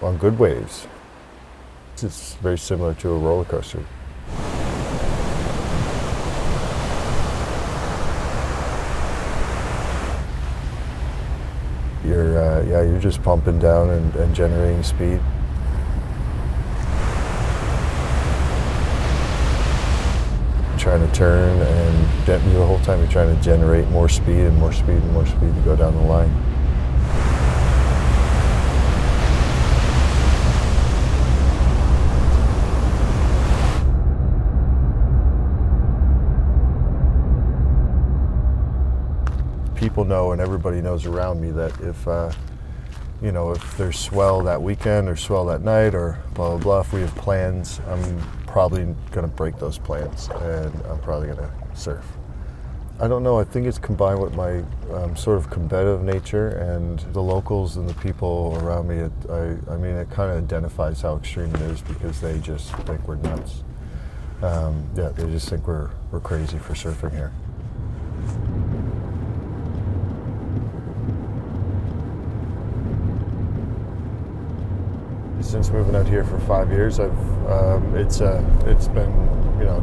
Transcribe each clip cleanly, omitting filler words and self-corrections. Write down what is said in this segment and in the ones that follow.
on good waves. It's very similar to a roller coaster. You're just pumping down and generating speed. Trying to turn, and the whole time you're trying to generate more speed and more speed and more speed to go down the line. People know, and everybody knows around me, that if there's swell that weekend or swell that night or blah blah blah, if we have plans, I'm probably going to break those plans and I'm probably going to surf. I don't know, I think it's combined with my sort of competitive nature and the locals and the people around me. I mean, it kind of identifies how extreme it is, because they just think we're nuts. They just think we're crazy for surfing here. Since moving out here for 5 years, it's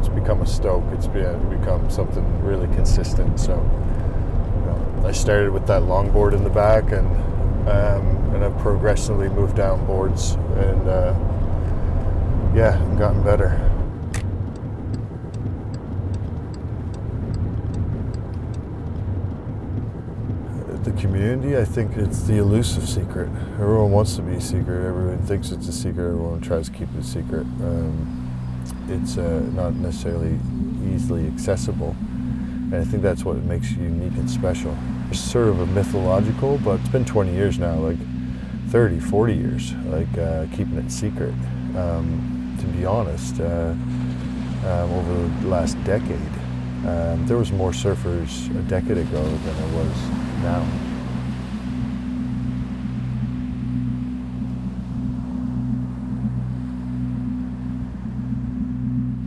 become a stoke. It's become something really consistent. So, I started with that longboard in the back, and I've progressively moved down boards, and gotten better. The community, I think it's the elusive secret. Everyone wants to be a secret. Everyone thinks it's a secret. Everyone tries to keep it a secret. It's not necessarily easily accessible. And I think that's what makes you unique and special. It's sort of a mythological, but it's been 20 years now, like 30, 40 years, keeping it secret. To be honest, over the last decade, there was more surfers a decade ago than there was now.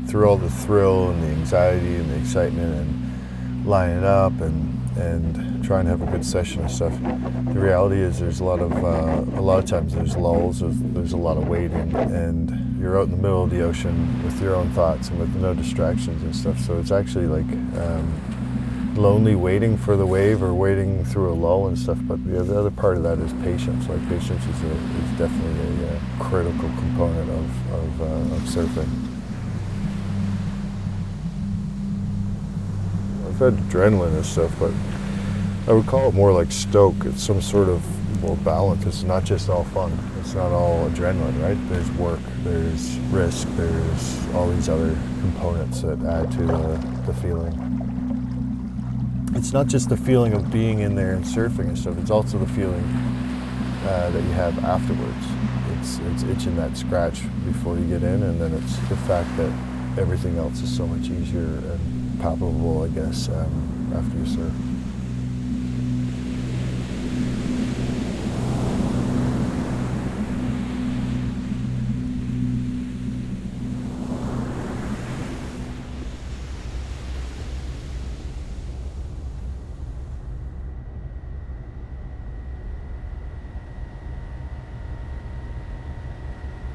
Through all the thrill and the anxiety and the excitement and lining up and trying to have a good session and stuff, the reality is there's a lot of times there's lulls, there's a lot of waiting, and you're out in the middle of the ocean with your own thoughts and with no distractions and stuff. So it's actually like lonely waiting for the wave or waiting through a lull and stuff. But the other part of that is patience. Like, patience is definitely a critical component of surfing. I've had adrenaline and stuff, but I would call it more like stoke. It's some sort of more balance. It's not just all fun. It's not all adrenaline, right? There's work, there's risk, there's all these other components that add to the feeling. It's not just the feeling of being in there and surfing and stuff. It's also the feeling that you have afterwards. It's itching that scratch before you get in, and then it's the fact that everything else is so much easier and palpable, I guess, after you surf.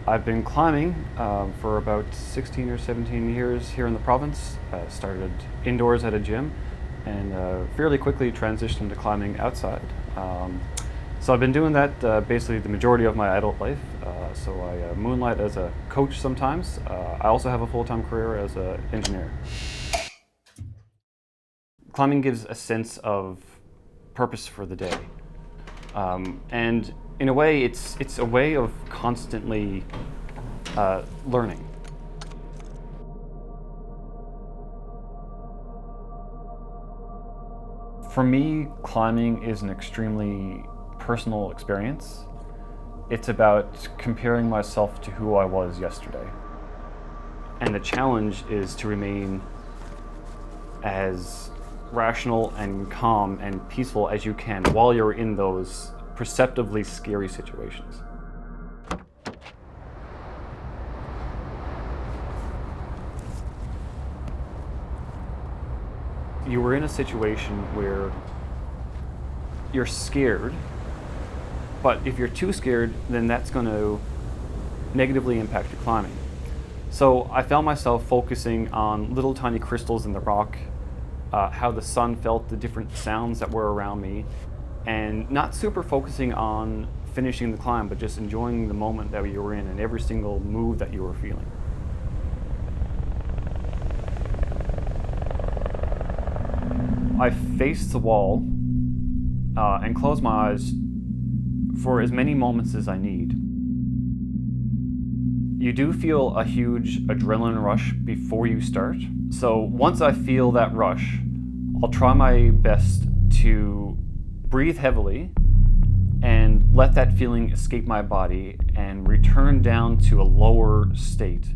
I've been climbing for about 16 or 17 years here in the province. Started indoors at a gym and fairly quickly transitioned to climbing outside. So I've been doing that basically the majority of my adult life. So I moonlight as a coach sometimes. I also have a full-time career as an engineer. Climbing gives a sense of purpose for the day. And in a way, it's a way of constantly learning. For me, climbing is an extremely personal experience. It's about comparing myself to who I was yesterday. And the challenge is to remain as rational and calm and peaceful as you can while you're in those perceptively scary situations. You were in a situation where you're scared, but if you're too scared, then that's going to negatively impact your climbing. So I found myself focusing on little tiny crystals in the rock, how the sun felt, the different sounds that were around me, and not super focusing on finishing the climb, but just enjoying the moment that you were in and every single move that you were feeling. I faced the wall and closed my eyes for as many moments as I need. You do feel a huge adrenaline rush before you start. So once I feel that rush, I'll try my best to breathe heavily and let that feeling escape my body and return down to a lower state.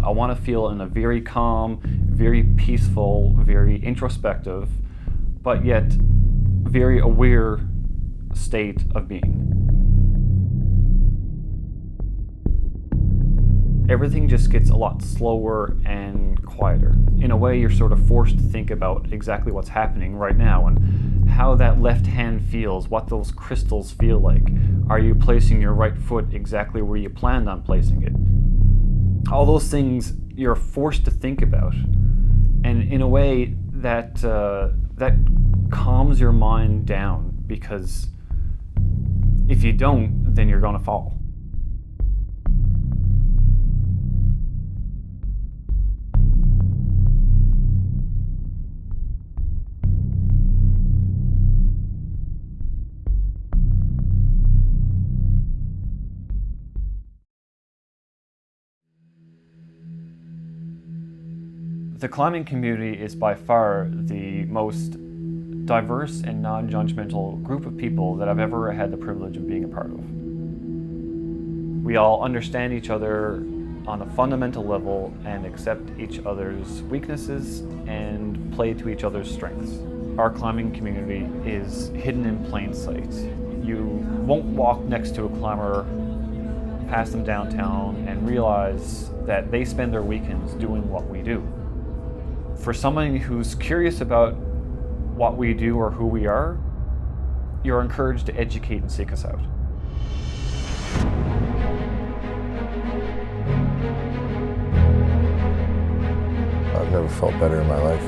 I want to feel in a very calm, very peaceful, very introspective, but yet very aware state of being. Everything just gets a lot slower and quieter. In a way, you're sort of forced to think about exactly what's happening right now and how that left hand feels, what those crystals feel like. Are you placing your right foot exactly where you planned on placing it? All those things you're forced to think about. And in a way, that calms your mind down, because if you don't, then you're going to fall. The climbing community is by far the most diverse and non-judgmental group of people that I've ever had the privilege of being a part of. We all understand each other on a fundamental level and accept each other's weaknesses and play to each other's strengths. Our climbing community is hidden in plain sight. You won't walk next to a climber, pass them downtown, and realize that they spend their weekends doing what we do. For someone who's curious about what we do or who we are, you're encouraged to educate and seek us out. I've never felt better in my life.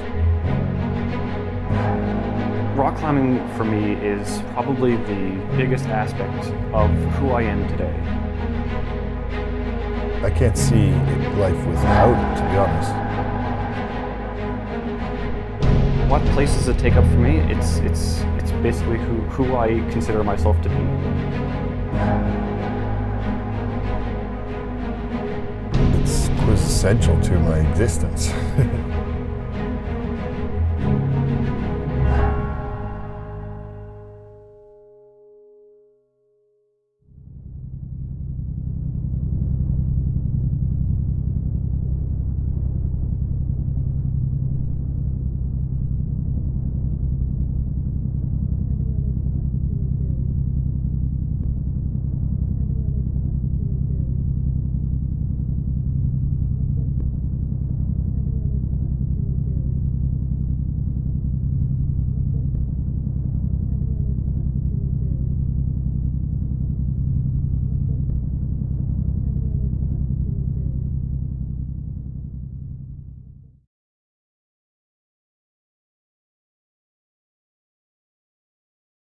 Rock climbing for me is probably the biggest aspect of who I am today. I can't see life without it, to be honest. What place does it take up for me? It's basically who I consider myself to be. It's quintessential to my existence.